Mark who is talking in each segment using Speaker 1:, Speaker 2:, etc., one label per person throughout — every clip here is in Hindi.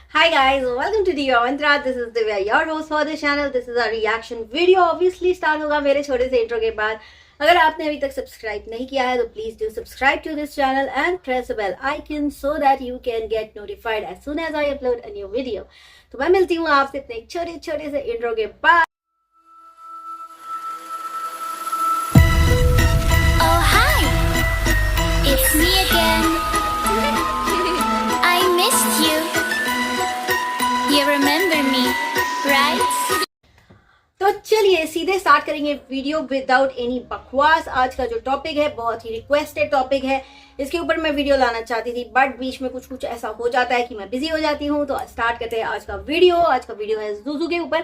Speaker 1: Hi guys, welcome to the Mantra. This is Divya, your host for this channel. This is a reaction video. Obviously start होगा मेरे छोटे से intro के बाद. अगर आपने अभी तक सब्सक्राइब नहीं किया है तो please do subscribe to this channel and press the bell icon so that you can get notified as soon as I upload a new video. तो मैं मिलती हूँ आपसे अपने छोटे छोटे से इंट्रो के बाद.
Speaker 2: Oh hi, it's me again. I missed you. You remember me, right?
Speaker 1: तो चलिए सीधे स्टार्ट करेंगे वीडियो विदाउट एनी बकवास. आज का जो टॉपिक है बहुत ही रिक्वेस्टेड टॉपिक है. इसके ऊपर मैं वीडियो लाना चाहती थी बट बीच में कुछ ऐसा हो जाता है कि मैं बिजी हो जाती हूँ. तो स्टार्ट करते हैं आज का वीडियो. आज का वीडियो है जूजू के ऊपर,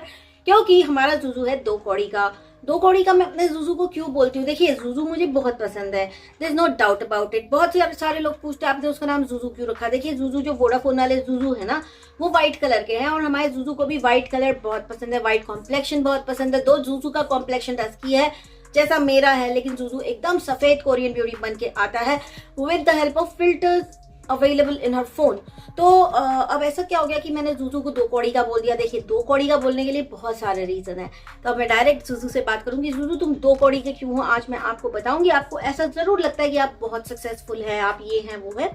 Speaker 1: क्योंकि हमारा जूजू है दो कौड़ी का. दो कौड़ी का मैं अपने जूजू को क्यों बोलती हूँ? देखिए जूजू मुझे बहुत पसंद है, there is no doubt about it. बहुत सारे लोग पूछते हैं आपने उसका नाम जूजू क्यों रखा. देखिए जूजू जो वोडाफोन वाले जूजू है ना, वो व्हाइट कलर के हैं और हमारे जूजू को भी व्हाइट कलर बहुत पसंद है, व्हाइट कॉम्प्लेक्शन बहुत पसंद है. दो जूजू का कॉम्प्लेक्शन डस्की है जैसा मेरा है, लेकिन जूजू एकदम सफेद कोरियन ब्यूटी बन के आता है with the help of filters available in her phone. तो अब ऐसा क्या हो गया कि मैंने जूजू को दो कौड़ी का बोल दिया. देखिए दो कौड़ी का बोलने के लिए बहुत सारे रीजन है. तो अब मैं डायरेक्ट जूजू से बात करूंगी. जूजू तुम दो कौड़ी के क्यों हो आज मैं आपको बताऊंगी. आपको ऐसा जरूर लगता है कि आप बहुत सक्सेसफुल हैं, आप ये हैं वो है.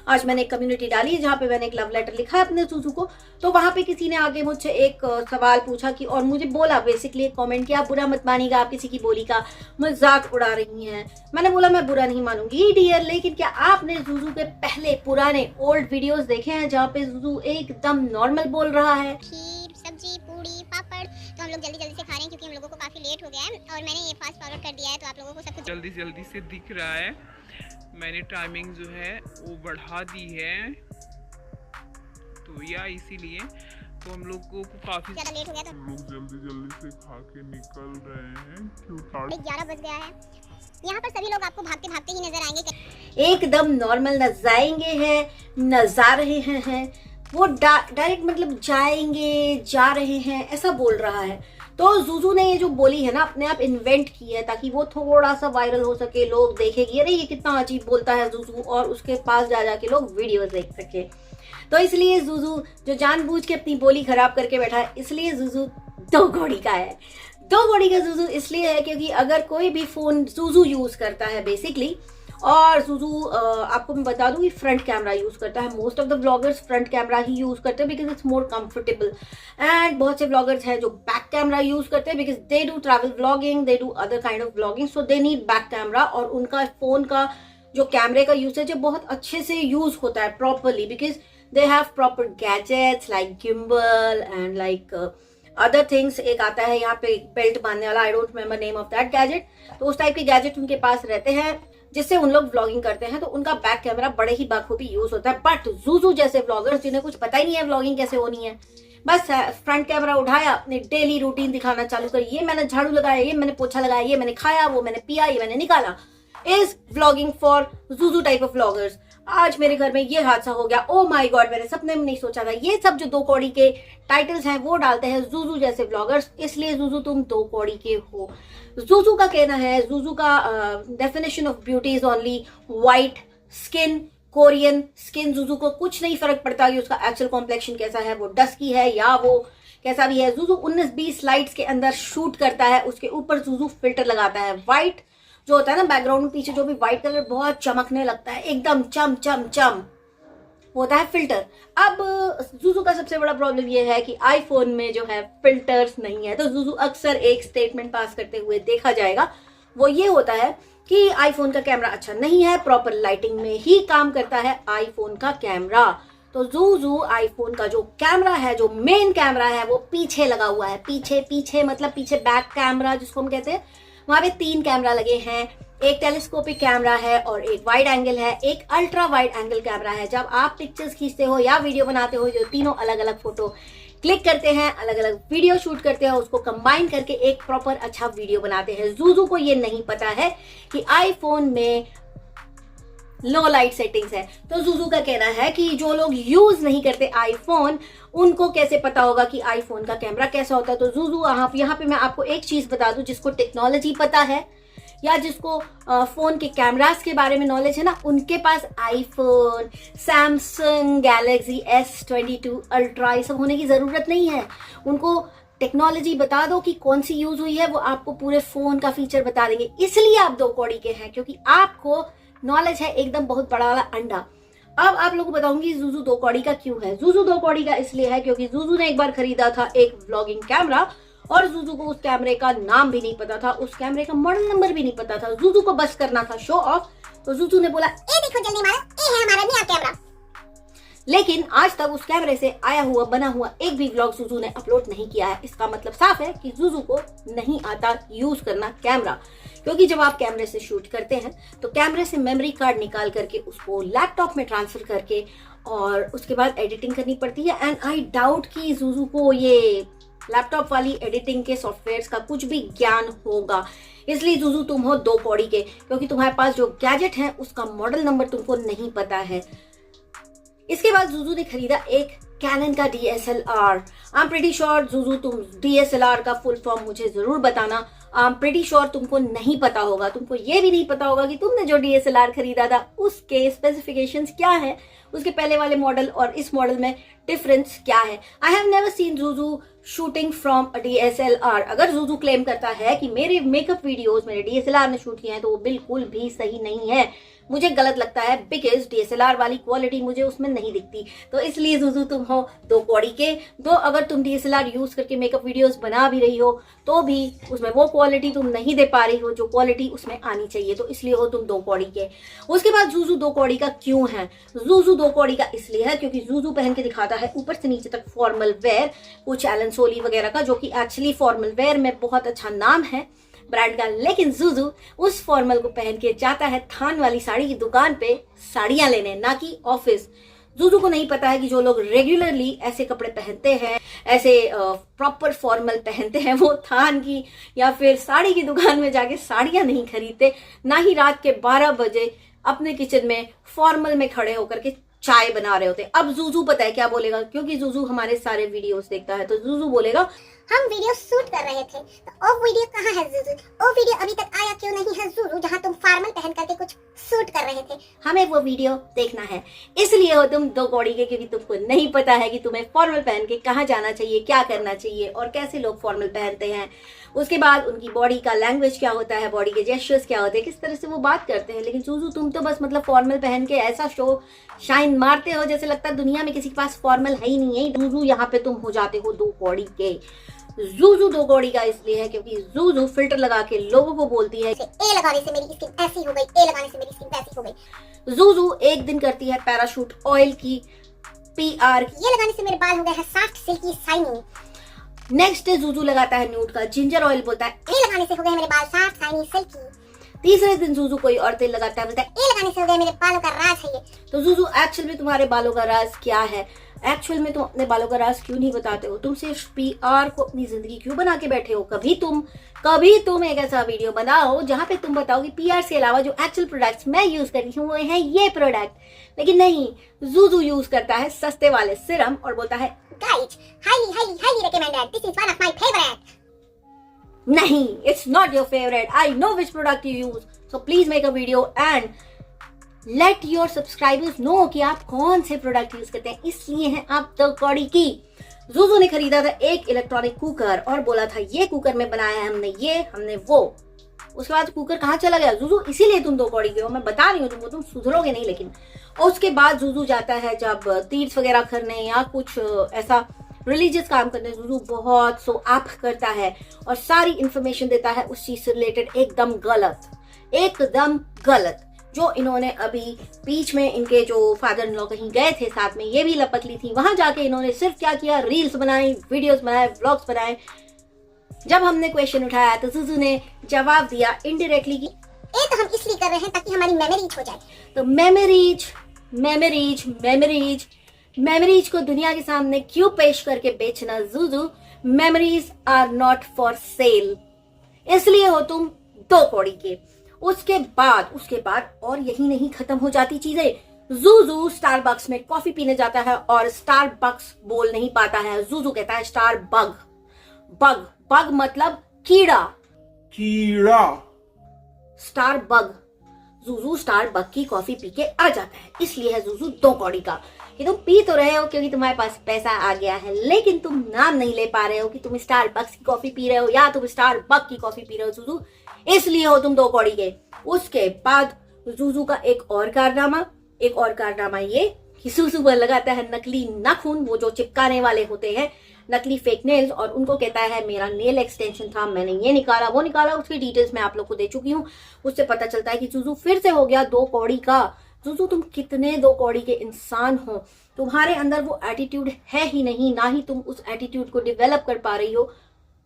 Speaker 1: आज मैंने एक कम्युनिटी डाली है जहाँ पे मैंने एक लव लेटर लिखा है अपने जूजू को. तो वहां पे किसी ने आगे मुझसे एक सवाल पूछा कि और मुझे बोला बेसिकली एक कॉमेंट किया, बुरा मत मानिएगा आप किसी की बोली का मजाक उड़ा रही हैं. मैंने बोला मैं बुरा नहीं मानूंगी डियर, लेकिन क्या आपने जूजू के पहले पुराने ओल्ड वीडियोस देखे हैं जहाँ पे जूजू एकदम नॉर्मल बोल रहा है?
Speaker 3: खीर, सब्जी, पूड़ी, पापड़ तो हम लोग जल्दी जल्दी से खा रहे हैं क्योंकि हम लोगों को काफी लेट हो गया है और मैंने ये फास्ट फॉरवर्ड कर दिया है तो आप लोगों को सब कुछ
Speaker 4: जल्दी जल्दी से दिख रहा है. मैंने टाइमिंग जो है वो बढ़ा दी है तो या इसीलिए तो हम लोग को काफी
Speaker 3: ज्यादा लेट हो गया. तो
Speaker 5: हम लोग जल्दी जल्दी से खा के निकल रहे हैं क्योंकि
Speaker 3: 11 बज गया है. यहाँ पर सभी लोग आपको भागते भागते ही नजर आएंगे.
Speaker 1: एकदम नॉर्मल न जाएंगे हैं न जा रहे हैं, वो डायरेक्ट मतलब जाएंगे जा रहे हैं ऐसा बोल रहा है. तो जूजू ने ये जो बोली है ना अपने आप इन्वेंट की है ताकि वो थोड़ा सा वायरल हो सके, लोग देखेंगे अरे ये कितना अजीब बोलता है जूजू, और उसके पास जा जाके लोग वीडियो देख सके. तो इसलिए जूजू जो जानबूझ के अपनी बोली खराब करके बैठा है, इसलिए जूजू दो घोड़ी का है. दो घोड़ी का जूजू इसलिए है क्योंकि अगर कोई भी फोन जूजू यूज करता है बेसिकली, और जूजू आपको मैं बता दूं कि फ्रंट कैमरा यूज करता है. Most of the vloggers front camera he use करते हैं because it's more comfortable. And बहुत से व्लॉगर्स हैं जो बैक कैमरा यूज करते हैं because they do travel vlogging, they do other kind of vlogging, so they need back camera. और उनका फोन का जो कैमरे का यूसेज है बहुत अच्छे से यूज होता है properly because they have proper gadgets like gimbal and like other things. एक आता है यहाँ पे बेल्ट बांधने वाला, I don't remember name of that gadget. तो उस टाइप के गैजेट उनके पास रहते हैं जिससे उन लोग व्लॉगिंग करते हैं, तो उनका बैक कैमरा बड़े ही बखूबी यूज होता है. बट जूजू जैसे व्लॉगर्स जिन्हें कुछ पता ही नहीं है व्लॉगिंग कैसे होनी है, बस फ्रंट कैमरा उठाया अपनी डेली रूटीन दिखाना चालू कर, ये मैंने झाड़ू लगाया, ये मैंने पोछा लगाया, ये मैंने खाया, वो मैंने पिया, ये मैंने निकाला, is vlogging for Juju type of vloggers. आज मेरे घर में ये हादसा हो गया, ओ माय गॉड मैंने सपने में नहीं सोचा था. ये सब जो दो कौड़ी के टाइटल्स हैं वो डालते हैं जूजू जैसे व्लॉगर्स, इसलिए जूजू तुम दो कौड़ी के हो. जूजू का कहना है, जूजू का definition of beauty is only white skin, Korean skin. Juju को कुछ नहीं फर्क पड़ता कि उसका एक्चुअल कॉम्प्लेक्शन कैसा है, वो डस्की है या वो कैसा भी है. जूजू 19-20 स्लाइड्स के अंदर शूट करता है, उसके ऊपर जूजू फिल्टर लगाता है. व्हाइट जो होता है ना बैकग्राउंड में पीछे जो भी व्हाइट कलर बहुत चमकने लगता है, एकदम चम चम चम होता है फिल्टर. अब जूजू का सबसे बड़ा प्रॉब्लम ये है कि आईफोन में जो है फिल्टर्स नहीं है. तो जूजू अक्सर एक स्टेटमेंट पास करते हुए देखा जाएगा, वो ये होता है कि आईफोन का कैमरा अच्छा नहीं है, प्रॉपर लाइटिंग में ही काम करता है आईफोन का कैमरा. तो जूजू आईफोन का जो कैमरा है, जो मेन कैमरा है, वो पीछे लगा हुआ है. पीछे पीछे मतलब पीछे बैक कैमरा जिसको हम कहते हैं, वहां पे 3 कैमरा लगे हैं. एक टेलीस्कोपिक कैमरा है और एक वाइड एंगल है, एक अल्ट्रा वाइड एंगल कैमरा है. जब आप पिक्चर्स खींचते हो या वीडियो बनाते हो, जो तीनों अलग अलग फोटो क्लिक करते हैं, अलग अलग वीडियो शूट करते हैं, उसको कंबाइन करके एक प्रॉपर अच्छा वीडियो बनाते हैं. जूजू को ये नहीं पता है कि आईफोन में लो लाइट सेटिंग्स है. तो जूजू का कहना है कि जो लोग यूज नहीं करते आईफोन, उनको कैसे पता होगा कि आईफोन का कैमरा कैसा होता है. तो जूजू यहाँ पे मैं आपको एक चीज बता दूं जिसको टेक्नोलॉजी पता है या जिसको फोन के कैमरास के बारे में नॉलेज है ना, उनके पास iPhone, Samsung Galaxy S22 Ultra ये सब होने की जरूरत नहीं है। उनको टेक्नोलॉजी बता दो कि कौन सी यूज हुई है, वो आपको पूरे फोन का फीचर बता देंगे। इसलिए आप 2 कौड़ी के हैं, क्योंकि आपको नॉलेज है एकदम बहुत बड़ा वाला अंडा। अब आप लोगों को बताऊंगी जूजू 2 कौड़ी का क्यों है। जूजू 2 कौड़ी का इसलिए है क्योंकि जूजू ने एक बार खरीदा था एक व्लॉगिंग कैमरा, और जूजू को उस कैमरे का नाम भी नहीं पता था, उस कैमरे का मॉडल नंबर भी नहीं पता था। जूजू को बस करना था शो ऑफ, तो जूजू ने बोला
Speaker 3: ए देखो जल्दी मारो, ए है हमारा नया कैमरा।
Speaker 1: लेकिन आज तक उस कैमरे से आया हुआ बना हुआ एक भी व्लॉग जूजू ने अपलोड नहीं किया है। इसका मतलब साफ है कि जूजू को नहीं आता यूज करना कैमरा, क्योंकि जब आप कैमरे से शूट करते हैं तो कैमरे से मेमोरी कार्ड निकाल करके उसको लैपटॉप में ट्रांसफर करके और उसके बाद एडिटिंग करनी पड़ती है। एंड आई डाउट कि जूजू को ये लैपटॉप वाली एडिटिंग के सॉफ्टवेयर्स का कुछ भी ज्ञान होगा। इसलिए जूजू तुम हो 2 कौड़ी के, क्योंकि तुम्हारे पास जो गैजेट है उसका मॉडल नंबर तुमको नहीं पता है। इसके बाद जूजू ने खरीदा एक कैनन का DSLR। I am pretty sure Juju तुम DSLR का फुल फॉर्म मुझे जरूर बताना। आई एम प्रीटी श्योर तुमको नहीं पता होगा। तुमको ये भी नहीं पता होगा कि तुमने जो DSLR खरीदा था उसके स्पेसिफिकेशंस क्या है, उसके पहले वाले मॉडल और इस मॉडल में डिफरेंस क्या है। I have never seen Juju shooting from a DSLR। अगर जूजू क्लेम करता है कि मेरे मेकअप वीडियोस मेरे DSLR ने शूट किए हैं तो वो बिल्कुल भी सही नहीं है, मुझे गलत लगता है, बिकॉज DSLR वाली क्वालिटी मुझे उसमें नहीं दिखती। तो इसलिए जूजू तुम हो 2 कौड़ी के। अगर तुम DSLR यूज करके मेकअप वीडियोस बना भी रही हो तो भी उसमें वो क्वालिटी तुम नहीं दे पा रही हो जो क्वालिटी उसमें आनी चाहिए, तो इसलिए हो तुम 2 कौड़ी के। उसके बाद जूजू 2 कौड़ी का क्यों है। जूजू 2 कौड़ी का इसलिए है क्योंकि जूजू पहन के दिखाता है ऊपर से नीचे तक फॉर्मल वेयर, कुछ एलन सोली वगैरह का, जो कि एक्चुअली फॉर्मल वेयर में बहुत अच्छा नाम है ब्रांड का। लेकिन जूजू उस फॉर्मल को पहन के जाता है थान वाली साड़ी की दुकान पे साड़ियां लेने, ना कि ऑफिस। जूजू को नहीं पता है कि जो लोग रेगुलरली ऐसे कपड़े पहनते हैं, ऐसे प्रॉपर फॉर्मल पहनते हैं, वो थान की या फिर साड़ी की दुकान में जाके साड़ियां नहीं खरीदते, ना ही रात के 12 बजे अपने किचन में फॉर्मल में खड़े होकर के चाय बना रहे होते। अब जूजू पता है क्या बोलेगा, क्योंकि जूजू हमारे सारे वीडियोस देखता है, तो जूजू बोलेगा
Speaker 3: हम वीडियो शूट कर रहे थे, तो वो वीडियो कहाँ है जूजू? वो वीडियो अभी तक आया क्यों नहीं है जूजू, जहाँ तुम फॉर्मल पहन करके कुछ शूट कर रहे थे?
Speaker 1: हमें वो वीडियो देखना है। इसलिए हो तुम 2 कौड़ी के, क्योंकि तुमको नहीं पता है कि तुम्हें फॉर्मल पहन के कहाँ जाना चाहिए, क्या करना चाहिए और कैसे लोग फॉर्मल पहनते हैं। उसके बाद उनकी बॉडी का लैंग्वेज क्या होता है, बॉडी के जेस्चर्स क्या होते हैं, किस तरह से वो बात करते हैं। लेकिन जूजू तुम तो बस मतलब फॉर्मल पहन के ऐसा शो शाइन मारते हो जैसे लगता है दुनिया में किसी के पास फॉर्मल है ही नहीं है। जूजू यहाँ पे तुम हो जाते हो 2 कौड़ी के। जूजू 2 कौड़ी का इसलिए है क्योंकि जूजू फिल्टर लगा के लोगों को बोलती है
Speaker 3: ए लगाने से मेरी स्किन ऐसी हो गई, ए लगाने से मेरी स्किन वैसी हो गई।
Speaker 1: जूजू एक दिन करती है पैराशूट ऑयल की PR,
Speaker 3: ये लगाने से मेरे बाल हो गए हैं soft silky shiny.
Speaker 1: Next day Juju लगाता है न्यूड का जिंजर ऑयल, बोलता है
Speaker 3: ए लगाने से हो गए मेरे बाल सॉफ्ट शाइनी सिल्की।
Speaker 1: तीसरे दिन जूजू कोई और तेल लगाता है, बोलता है
Speaker 3: ए लगाने से हो गए मेरे बालों का राज है ये।
Speaker 1: तो जूजू एक्चुअल में तुम्हारे बालों का राज क्या है? एक्चुअल में तुम अपने बालों का राज क्यों नहीं बताते हो? तुम सिर्फ PR को अपनी जिंदगी क्यों बना के बैठे हो? कभी तुम एक ऐसा वीडियो बनाओ जहाँ पे तुम बताओ कि PR से अलावा जो एक्चुअल प्रोडक्ट्स मैं यूज कर रही हूँ वो है ये प्रोडक्ट। लेकिन नहीं, जूजू यूज करता है सस्ते वाले सिरम और बोलता है
Speaker 3: guys highly recommended, this is one of my favourite.
Speaker 1: नहीं, it's not your favorite. I know which product you use. So please make a video and let your subscribers know कि आप कौन से प्रोडक्ट यूज करते हैं। इसलिए हैं आप 2 कौड़ी की। जूजू ने खरीदा था एक इलेक्ट्रॉनिक कुकर और बोला था ये कुकर में बनाया है हमने ये हमने वो। उसके बाद कुकर कहाँ चला गया? जूजू इसीलिए तुम 2 कौड़ी के हो, मैं बता रही हूँ तुमको, तुम सुधरोगे नहीं। लेकिन और उसके बाद जूजू जाता है जब तीर्थ वगैरह करने या कुछ ऐसा रिलीजियस काम करने, जूजू बहुत सो आप करता है और सारी इंफॉर्मेशन देता है उस चीज से रिलेटेड एकदम गलत। जो इन्होंने अभी बीच में इनके जो फादर इन लॉ कहीं गए थे साथ में, ये भी लपक ली थी, वहां जाके इन्होंने सिर्फ क्या किया, रील्स बनाई, वीडियोस बनाए, व्लॉग्स बनाए। जब हमने क्वेश्चन उठाया तो जूजू ने जवाब दिया इनडायरेक्टली कि
Speaker 3: ये तो हम इसलिए कर रहे हैं ताकि हमारी मेमोरीज हो जाए।
Speaker 1: तो मेमोरीज को दुनिया के सामने क्यों पेश करके बेचना Juju? Memories are not for sale. इसलिए हो तुम 2 कौड़ी के। उसके बाद और यही नहीं खत्म हो जाती चीजें। जूजू स्टारबक्स में कॉफी पीने जाता है और स्टारबक्स बोल नहीं पाता है, जूजू कहता है स्टार बग मतलब कीड़ा। Star bug, Juju star bug की कॉफी पी के आ जाता है, इसलिए है जूजू 2 कौड़ी का। कि तुम पी तो रहे हो क्योंकि तुम्हारे पास पैसा आ गया है, लेकिन तुम नाम नहीं ले पा रहे हो कि तुम स्टार बक्स की कॉफी पी रहे हो या तुम स्टार बग की कॉफी पी रहे हो जूजू, इसलिए हो तुम 2 कौड़ी के। उसके बाद जूजू का एक और कारनामा ये कि जूजू पर लगाता है नकली नाखून, वो जो चिपकाने वाले होते हैं, नकली फेक नेल्स, और उनको कहता है मेरा नेल एक्सटेंशन था, मैंने ये निकाला वो निकाला। उसकी डिटेल्स मैं आप लोग को दे चुकी हूँ। उससे पता चलता है कि जूजू फिर से हो गया 2 कौड़ी का। जूजू तुम कितने 2 कौड़ी के इंसान हो, तुम्हारे अंदर वो एटीट्यूड है ही नहीं, ना ही तुम उस एटीट्यूड को डेवलप कर पा रही हो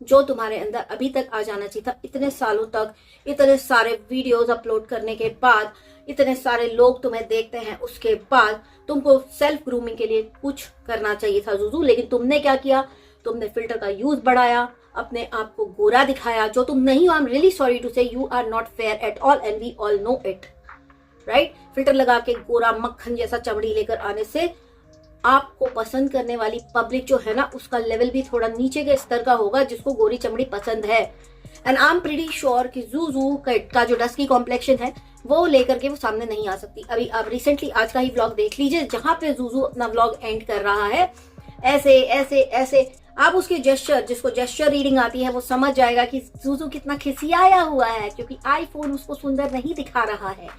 Speaker 1: जो तुम्हारे अंदर अभी तक आ जाना चाहिए था। इतने सालों तक इतने सारे वीडियोस अपलोड करने के बाद, इतने सारे लोग तुम्हें देखते हैं, उसके बाद तुमको सेल्फ ग्रूमिंग के लिए कुछ करना चाहिए था जूजू। लेकिन तुमने क्या किया, तुमने फिल्टर का यूज बढ़ाया, अपने आप को गोरा दिखाया, जो तुम नहीं हो। I am really sorry to say you are not fair at all and we all know it, right. Filter लगा के गोरा मक्खन जैसा चमड़ी लेकर आने से आपको पसंद करने वाली पब्लिक जो है ना, उसका लेवल भी थोड़ा नीचे के स्तर का होगा, जिसको गोरी चमड़ी पसंद है। And I am pretty sure कि जूजू का जो डस्की कॉम्प्लेक्शन है वो लेकर के वो सामने नहीं आ सकती। अभी आप रिसेंटली आज का ही व्लॉग देख लीजिए, जहां पे जूजू अपना व्लॉग एंड कर रहा है ऐसे ऐसे ऐसे। आप उसके जेस्चर, जिसको जेस्चर रीडिंग आती है, वो समझ जाएगा कि जूजू कितना खिसियाया हुआ है, क्योंकि आईफोन उसको सुंदर नहीं दिखा रहा है।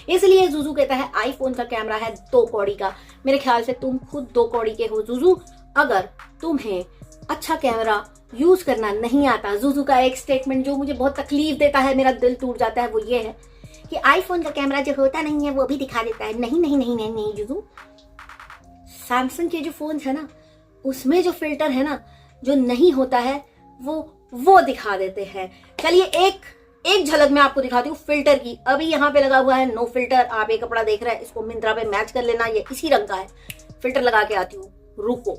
Speaker 1: इसलिए जूजू कहता है आईफोन का कैमरा है 2 कौड़ी का। मेरे ख्याल से तुम खुद 2 कौड़ी के हो जूजू, अगर तुम्हें अच्छा कैमरा यूज करना नहीं आता। जूजू का एक स्टेटमेंट जो मुझे बहुत तकलीफ देता है, मेरा दिल टूट जाता है, वो ये है कि आईफोन का कैमरा जो होता नहीं है वो भी दिखा देता है। नहीं नहीं नहीं नहीं नहीं जूजू, सैमसंग के जो फोन है ना, उसमें जो फिल्टर है ना, जो नहीं होता है वो दिखा देते हैं। चलिए एक झलक मैं आपको दिखाती हूँ फिल्टर की। अभी यहाँ पे लगा हुआ है नो फिल्टर। आप ये कपड़ा देख रहे हैं, इसको मिंत्रा पे मैच कर लेना, ये इसी रंग का है। फिल्टर लगा के आती हूँ, रुको।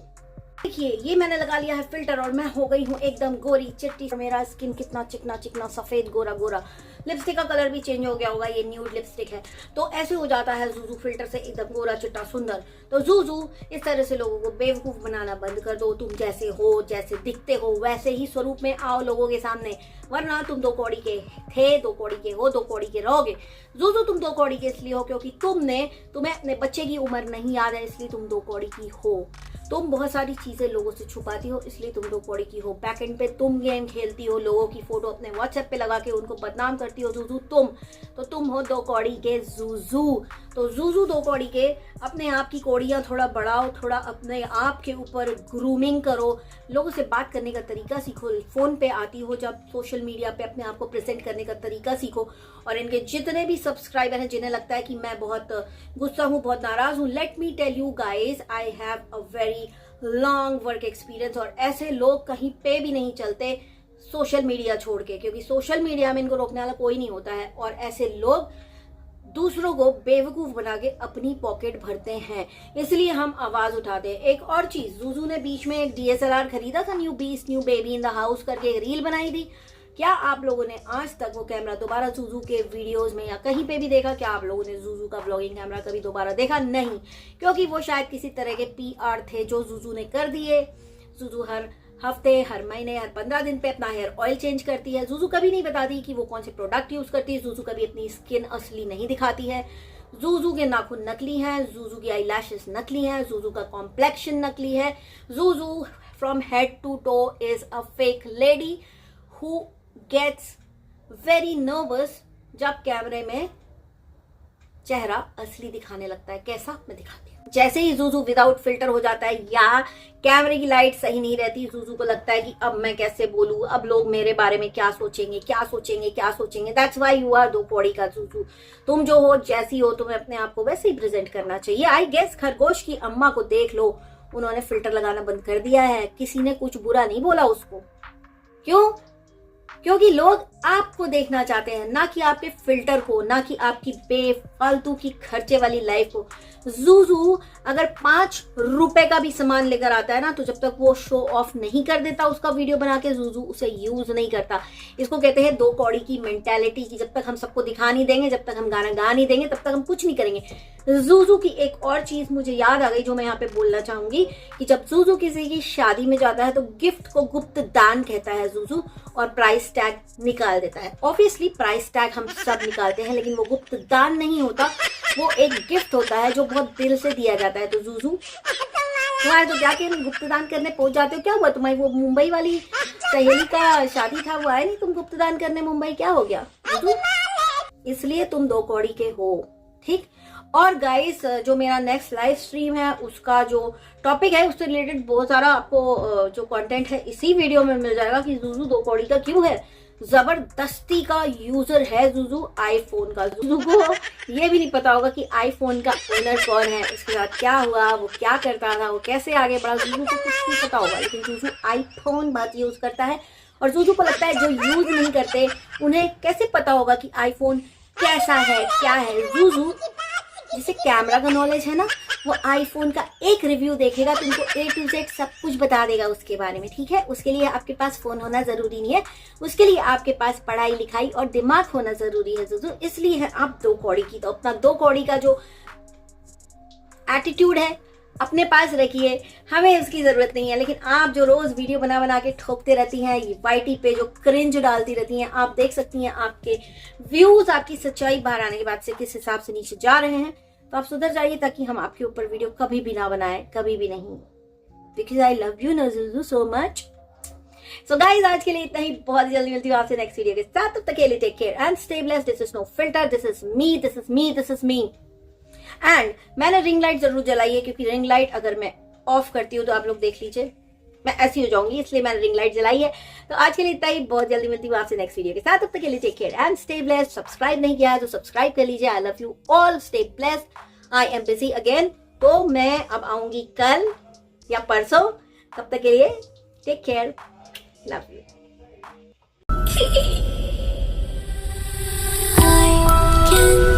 Speaker 1: देखिए ये मैंने लगा लिया है फिल्टर और मैं हो गई हूँ एकदम गोरी चिट्टी। मेरा स्किन कितना चिकना चिकना सफेद गोरा गोरा। लिपस्टिक का कलर भी चेंज हो गया होगा, ये न्यूड लिपस्टिक है, तो ऐसे हो जाता है जूजू फिल्टर से एकदम गोरा चिट्टा सुंदर। तो जूजू इस तरह से लोगों को बेवकूफ बनाना बंद कर दो। तुम जैसे हो, जैसे दिखते हो, वैसे ही स्वरूप में आओ लोगों के सामने, वरना तुम 2 कौड़ी के थे, 2 कौड़ी के हो, 2 कौड़ी के रहोगे। जूजू तुम 2 कौड़ी के इसलिए हो क्योंकि तुम्हें अपने बच्चे की उम्र नहीं याद है, इसलिए तुम 2 कौड़ी की हो। तुम बहुत सारी चीजें लोगों से छुपाती हो, इसलिए तुम 2 कौड़ी की हो। बैक एंड पे तुम गेम खेलती हो, लोगों की फोटो अपने व्हाट्सएप पे लगा के उनको बदनाम करती हो जूजू तुम हो 2 कौड़ी के जूजू। तो जूजू 2 कौड़ी के, अपने आप की कौड़ियां थोड़ा बढ़ाओ, थोड़ा अपने आप के ऊपर ग्रूमिंग करो, लोगों से बात करने का तरीका सीखो। फोन पे आती हो जब, सोशल मीडिया पे अपने आप को प्रेजेंट करने का तरीका सीखो। और इनके जितने भी सब्सक्राइबर हैं, जिन्हें लगता है कि मैं बहुत गुस्सा हूँ, बहुत नाराज हूँ, let me tell you guys, I have a very long work experience. और ऐसे लोग कहीं पे भी नहीं चलते सोशल मीडिया छोड़ के, क्योंकि सोशल मीडिया में इनको रोकने वाला कोई नहीं होता है। और ऐसे लोग दूसरों को बेवकूफ बना के अपनी पॉकेट भरते हैं, इसलिए हम आवाज उठाते हैं। एक और चीज, जूजू ने बीच में एक DSLR खरीदा था, new baby in the house करके एक रील बनाई थी। क्या आप लोगों ने आज तक वो कैमरा दोबारा जूजू के वीडियोस में या कहीं पे भी देखा? क्या आप लोगों ने जूजू का ब्लॉगिंग कैमरा कभी दोबारा देखा? नहीं, क्योंकि वो शायद किसी तरह के PR थे जो जूजू ने कर दिए। जूजू हर हफ्ते, हर महीने, हर 15 दिन पे अपना हेयर ऑयल चेंज करती है। जूजू कभी नहीं बताती कि वो कौन से प्रोडक्ट यूज करती है। जूजू कभी अपनी स्किन असली नहीं दिखाती है। जूजू के नाखून नकली हैं, जूजू की आईलैशेस नकली हैं, जूजू का कॉम्प्लेक्शन नकली है। Juju from head to toe is a fake lady who gets very nervous जब कैमरे में चेहरा असली दिखाने लगता है। कैसा, मैं दिखाती हूँ। जैसे ही जूजू विदाउट फिल्टर हो जाता है या कैमरे की लाइट सही नहीं रहती, जूजू को लगता है कि अब मैं कैसे बोलूं, अब लोग मेरे बारे में क्या सोचेंगे, क्या सोचेंगे, क्या सोचेंगे। दैट्स व्हाई यू आर 2 कौड़ी का जूजू। तुम जो हो, जैसी हो, तुम्हें अपने आप को वैसे ही प्रेजेंट करना चाहिए। आई गेस खरगोश की अम्मा को देख लो, उन्होंने फिल्टर लगाना बंद कर दिया है, किसी ने कुछ बुरा नहीं बोला उसको। क्यों? क्योंकि लोग आपको देखना चाहते हैं, ना कि आपके फिल्टर को, ना कि आपकी बेफालतू की खर्चे वाली लाइफ को। जूजू अगर 5 रुपए का भी सामान लेकर आता है ना, तो जब तक वो शो ऑफ नहीं कर देता उसका वीडियो बना के, जूजू उसे यूज नहीं करता। इसको कहते हैं 2 कौड़ी की मेंटालिटी की जब तक हम सबको दिखा नहीं देंगे, जब तक हम गाना गा नहीं देंगे, तब तक हम कुछ नहीं करेंगे। जूजू की एक और चीज मुझे याद आ गई जो मैं यहाँ पे बोलना चाहूंगी कि जब जूजू किसी की शादी में जाता है तो गिफ्ट को गुप्त दान कहता है जूजू, और प्राइस टैग निकाल देता है। ऑब्वियसली प्राइस टैग हम सब निकालते हैं, लेकिन वो गुप्त दान नहीं होता, वो एक गिफ्ट होता है जो बहुत दिल से दिया जाता है। तो जूजू तुम्हारे तो जाके गुप्तदान करने पहुंच जाते हो, क्या हुआ तुम्हारी वो मुंबई वाली सहेली का शादी था, वो आए नहीं तुम गुप्तदान करने मुंबई, क्या हो गया जूजू? इसलिए तुम 2 कौड़ी के हो, ठीक। और गाइस जो मेरा नेक्स्ट लाइव स्ट्रीम है उसका जो टॉपिक है उससे रिलेटेड बहुत सारा आपको जो कंटेंट है इसी वीडियो में मिल जाएगा कि जूजू 2 कौड़ी का क्यों है। जबरदस्ती का यूजर है जूजू आईफोन का। जूजू को ये भी नहीं पता होगा कि आईफोन का ओनर कौन है, उसके साथ क्या हुआ, वो क्या करता था, वो कैसे आगे बढ़ा, जूजू को कुछ नहीं पता होगा। लेकिन जूजू आईफोन बहुत यूज करता है और जूजू को लगता है जो यूज नहीं करते उन्हें कैसे पता होगा कि आईफोन कैसा है, क्या है। जूजू जिसे कैमरा का नॉलेज है ना, वो आईफोन का एक रिव्यू देखेगा तो उनको A to Z सब कुछ बता देगा उसके बारे में, ठीक है। उसके लिए आपके पास फोन होना जरूरी नहीं है, उसके लिए आपके पास पढ़ाई लिखाई और दिमाग होना जरूरी है जूजू। इसलिए है आप 2 कौड़ी की। तो अपना 2 कौड़ी का जो एटीट्यूड है अपने पास रखिए, हमें उसकी जरूरत नहीं है। लेकिन आप जो रोज वीडियो बना बना के ठोकते रहती हैं, ये वाईटी पे जो क्रिंज डालती रहती हैं, आप देख सकती हैं आपके व्यूज, आपकी सच्चाई बाहर आने के बाद से किस हिसाब से नीचे जा रहे हैं। तो आप सुधर जाइए ताकि हम आपके ऊपर वीडियो कभी भी ना बनाए, कभी भी नहीं, बिकॉज आई लव यू नजूजू सो मच। सो गाइज आज के लिए इतना ही, बहुत जल्दी मिलती हूँ आपसे नेक्स्ट वीडियो के साथ। तब तक के लिए take care and stay blessed. This is no filter, this is me, this is me, this is me. And मैंने रिंग लाइट जरूर जलाई है, क्योंकि रिंग लाइट अगर मैं ऑफ करती हूँ तो आप लोग देख लीजिए मैं ऐसी हो जाऊंगी, इसलिए मैंने रिंग लाइट जलाई है। तो आज के लिए इतना ही, बहुत जल्दी मिलती हूँ आपसे नेक्स्ट वीडियो के साथ। तब तक के लिए take care and stay blessed. Subscribe नहीं किया है तो सब्सक्राइब कर लीजिए। I love you all, stay blessed. I am busy again, तो मैं अब आऊंगी कल या परसों। तब तक के लिए take care, love you.
Speaker 2: I can